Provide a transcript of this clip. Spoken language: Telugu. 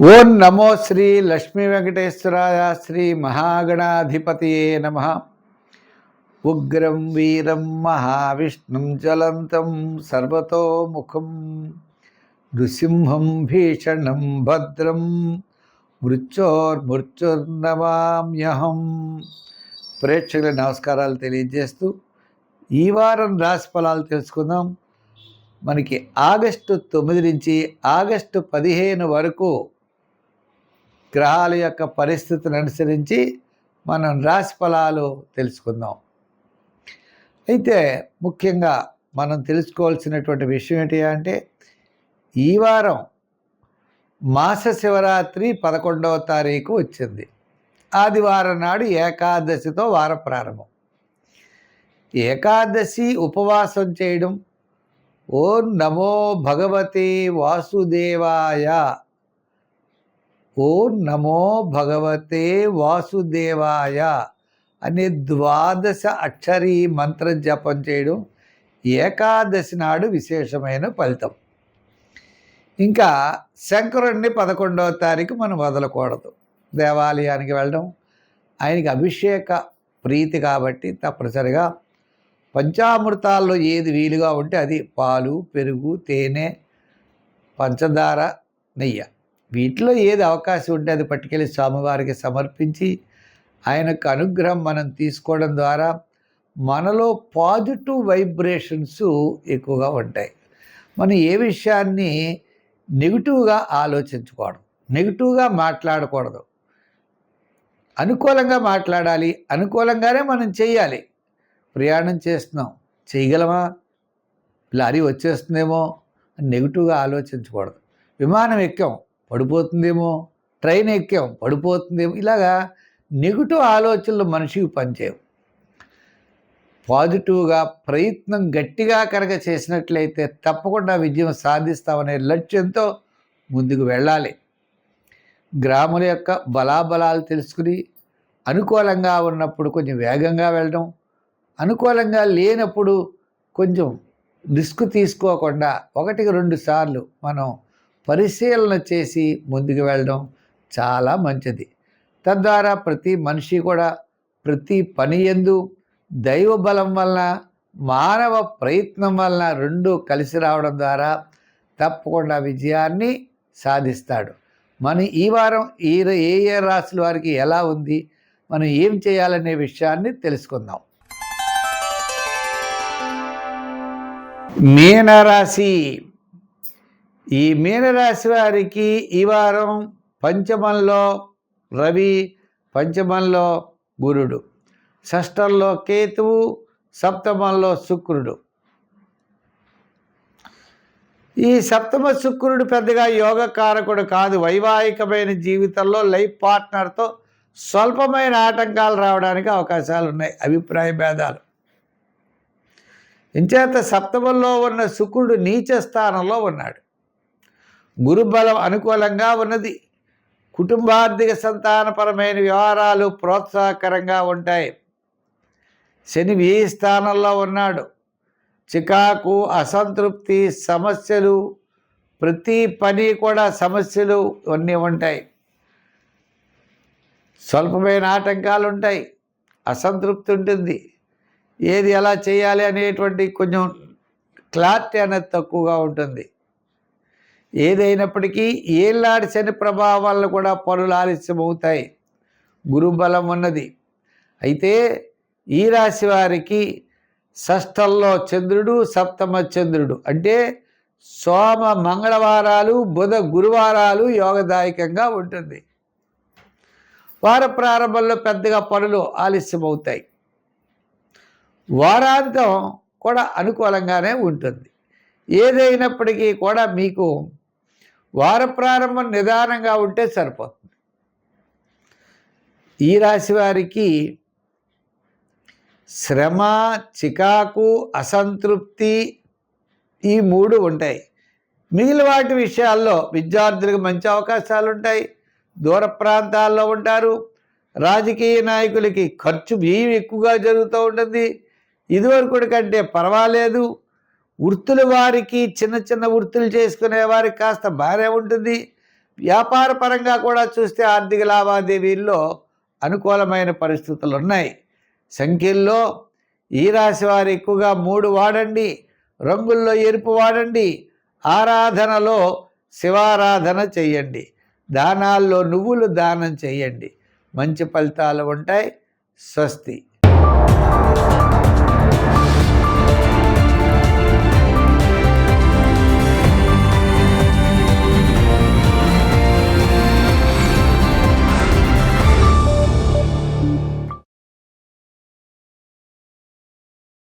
ఓం నమో శ్రీ లక్ష్మీ వెంకటేశ్వరాయ శ్రీ మహాగణాధిపతియే నమః. ఉగ్రం వీరం మహావిష్ణుం జ్వలంతం సర్వతోముఖం నృసింహం భీషణం భద్రం మృత్యోర్మృత్యుర్నమామ్యహం. ప్రేక్షకుల నమస్కారాలు తెలియజేస్తూ ఈ వారం రాశి ఫలాలు తెలుసుకుందాం. మనకి ఆగస్టు 9 నుంచి ఆగస్టు 15 వరకు గ్రహాల యొక్క పరిస్థితిని అనుసరించి మనం రాశి ఫలాలు తెలుసుకుందాం. అయితే ముఖ్యంగా మనం తెలుసుకోవాల్సినటువంటి విషయం ఏంటి అంటే, ఈ వారం మాస శివరాత్రి 11వ తారీఖు వచ్చింది. ఆదివారం నాడు ఏకాదశితో వార ప్రారంభం. ఏకాదశి ఉపవాసం చేయడం, ఓం నమో భగవతే వాసుదేవాయ, ఓం నమో భగవతే వాసుదేవాయ అనే 12 అక్షరీ మంత్ర జపం చేయడం ఏకాదశి నాడు విశేషమైన ఫలితం. ఇంకా శంకరుణ్ణి 11వ తారీఖు మనం వదలకూడదు. దేవాలయానికి వెళ్ళడం, ఆయనకి అభిషేక ప్రీతి కాబట్టి తప్పనిసరిగా పంచామృతాల్లో ఏది వీలుగా ఉంటే అది పాలు, పెరుగు, తేనె, పంచదార, నెయ్యి, వీటిలో ఏది అవకాశం ఉంటే అది పట్టుకెళ్ళి స్వామివారికి సమర్పించి ఆయనకు అనుగ్రహం మనం తీసుకోవడం ద్వారా మనలో పాజిటివ్ వైబ్రేషన్స్ ఎక్కువగా ఉంటాయి. మనం ఏ విషయాన్ని నెగిటివ్గా ఆలోచించకూడదు, నెగిటివ్గా మాట్లాడకూడదు, అనుకూలంగా మాట్లాడాలి, అనుకూలంగానే మనం చేయాలి. ప్రయాణం చేస్తున్నాం, చేయగలమా, లారీ వచ్చేస్తుందేమో నెగిటివ్గా ఆలోచించకూడదు. విమానం ఎక్కాం, పడిపోతుందేమో, ట్రైన్ ఎక్కాం, పడిపోతుందేమో, ఇలాగా నెగిటివ్ ఆలోచనలు మనిషికి పనిచేయవు. పాజిటివ్గా ప్రయత్నం గట్టిగా కనుక చేసినట్లయితే తప్పకుండా విజయం సాధిస్తామనే లక్ష్యంతో ముందుకు వెళ్ళాలి. గ్రాముల యొక్క బలాబలాలు తెలుసుకుని అనుకూలంగా ఉన్నప్పుడు కొంచెం వేగంగా వెళ్ళడం, అనుకూలంగా లేనప్పుడు కొంచెం రిస్క్ తీసుకోకుండా 1-2 సార్లు మనం పరిశీలన చేసి ముందుకు వెళ్ళడం చాలా మంచిది. తద్వారా ప్రతి మనిషి కూడా ప్రతి పని యందు దైవ బలం వలన, మానవ ప్రయత్నం వలన రెండూ కలిసి రావడం ద్వారా తప్పకుండా విజయాన్ని సాధిస్తాడు. మన ఈ వారం ఏ ఏ రాశుల వారికి ఎలా ఉంది, మనం ఏం చేయాలనే విషయాన్ని తెలుసుకుందాం. మీనరాశి. ఈ మీనరాశి వారికి ఈ వారం పంచమంలో రవి, పంచమంలో గురుడు, షష్టంలో కేతువు, సప్తమంలో శుక్రుడు. ఈ సప్తమ శుక్రుడు పెద్దగా యోగకారకుడు కాదు. వైవాహికమైన జీవితంలో లైఫ్ పార్ట్నర్తో స్వల్పమైన ఆటంకాలు రావడానికి అవకాశాలు ఉన్నాయి, అభిప్రాయ భేదాలు. ఇంచేత సప్తమంలో ఉన్న శుక్రుడు నీచ స్థానంలో ఉన్నాడు. గురుబలం అనుకూలంగా ఉన్నది. కుటుంబార్థిక సంతానపరమైన వ్యవహారాలు ప్రోత్సాహకరంగా ఉంటాయి. శని వ్యయ స్థానంలో ఉన్నాడు. చికాకు, అసంతృప్తి, సమస్యలు, ప్రతి పని కూడా సమస్యలు ఇవన్నీ ఉంటాయి. స్వల్పమైన ఆటంకాలు ఉంటాయి, అసంతృప్తి ఉంటుంది. ఏది ఎలా చేయాలి అనేటువంటి కొంచెం క్లారిటీ అనేది తక్కువగా ఉంటుంది. ఏదైనప్పటికీ ఏళ్ళాడి శని ప్రభావం వల్ల కూడా పనులు ఆలస్యం అవుతాయి. గురుబలం ఉన్నది. అయితే ఈ రాశి వారికి షష్టంలో చంద్రుడు, సప్తమ చంద్రుడు, అంటే సోమ మంగళవారాలు, బుధ గురువారాలు యోగదాయకంగా ఉంటుంది. వార ప్రారంభంలో పెద్దగా పనులు ఆలస్యం అవుతాయి. వారాంతం కూడా అనుకూలంగానే ఉంటుంది. ఏదైనప్పటికీ కూడా మీకు వార ప్రారంభం నిదానంగా ఉంటే సరిపోతుంది. ఈ రాశి వారికి శ్రమ, చికాకు, అసంతృప్తి ఈ 3 ఉంటాయి. మిగిలిన వాటి విషయాల్లో విద్యార్థులకు మంచి అవకాశాలు ఉంటాయి. దూర ప్రాంతాల్లో ఉంటారు. రాజకీయ నాయకులకి ఖర్చు వ్యయం ఎక్కువగా జరుగుతూ ఉంటుంది. ఇదివరకు కంటే పర్వాలేదు. వృత్తుల వారికి, చిన్న చిన్న వృత్తులు చేసుకునే వారికి కాస్త బాగానే ఉంటుంది. వ్యాపార పరంగా కూడా చూస్తే ఆర్థిక లావాదేవీల్లో అనుకూలమైన పరిస్థితులు ఉన్నాయి. సంఖ్యల్లో ఈ రాశి వారు ఎక్కువగా 3 వాడండి, రంగుల్లో ఎరుపు వాడండి, ఆరాధనలో శివారాధన చెయ్యండి, దానాల్లో నువ్వులు దానం చెయ్యండి. మంచి ఫలితాలు ఉంటాయి. స్వస్తి.